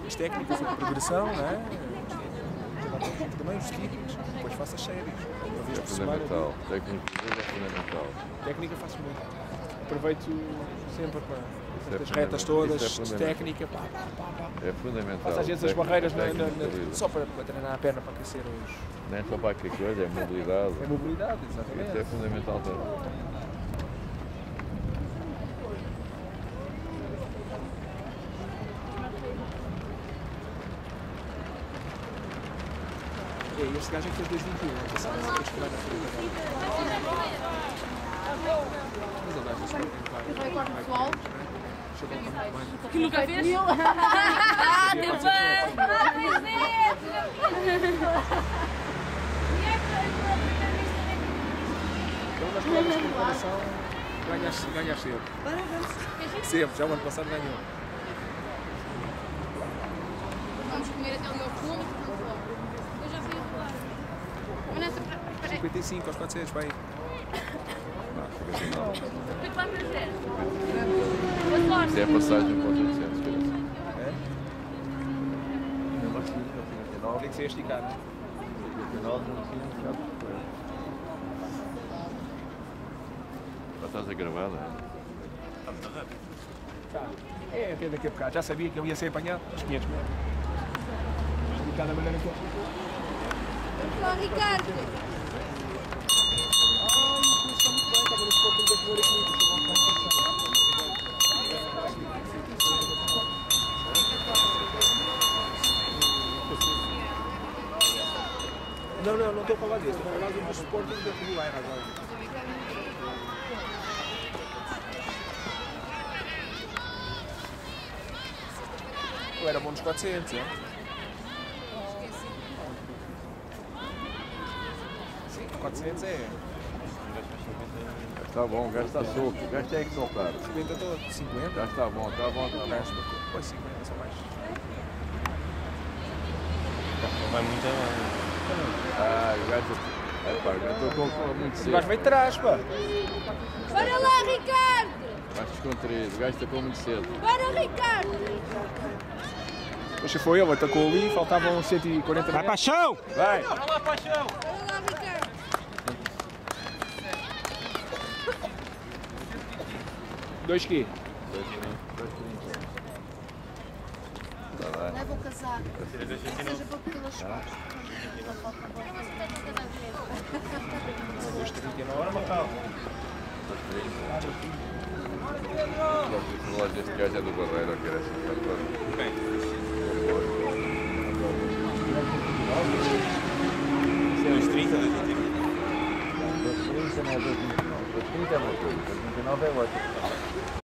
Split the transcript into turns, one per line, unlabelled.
as técnicas, a progressão, não é? Também os típicos, depois faço as séries. Uma vez por semana.
Fundamental. Técnica é fundamental.
Técnica faço muito. Aproveito sempre para
Isso
as
é
retas todas,
isso é
de técnica, pá.
É fundamental.
Faço às vezes as barreiras só
para
para treinar a perna, para aquecer os...
nem só para aquela coisa, é mobilidade.
É mobilidade, exatamente.
Isso é fundamental também.
Este gajo é que fez 2,21, não sei se este vai na frente agora. Mas ele dá isso
Eu vou agora no sol.
Que nunca fez?
Então nas provas de comparação ganhas sempre. Sempre, já o ano passado ganhou.
Vamos comer até o meu fundo. Eu já fui a rolar. Mas nessa...
55 aos 400, vai.
O que vai fazer?
Isso é a passagem para os 800, cara.
É?
Mesmo assim, no 89,
Tem que ser esticado, não é?
no 89 não tinha um bocado de coisa. Já estás a gravar, não é?
Está muito rápido. Tá. É, até daqui a bocado. Já sabia que eu ia ser apanhado aos 500 metros. Esticado da maneira que eu...
Vamos lá, Ricardo.
Não estou a falar disso. Estou a falar do suporte da regular agora. Eu era bom nos 400, é? Sim, 400 é...
Está bom, o gajo está solto, o gajo tem que soltar.
50 todo, 50?
Já está bom, está bom.
Pois 50, são mais.
Não vai muito bem.
Ah, o gajo... É pá, eu estou com muito
O
cedo.
gajo veio de trás, pá.
Bora lá, Ricardo.
Mais descontraído, o gajo tacou muito cedo.
Bora, Ricardo.
Poxa, foi ele, atacou ali, faltavam 140 metros.
Vai para chão!
Vai!
Bora lá, Ricardo.
2 quê?
2,30. Está bem.
Leva o casaco. Seja para pelas costas.
2,39.
O relógio deste gajo é do Barreiro, eu quero assim.
Bem. Isso é uns 30, 2,30.
2,30 não é 2,29. 2,30 é uma coisa, 2,29 é outra.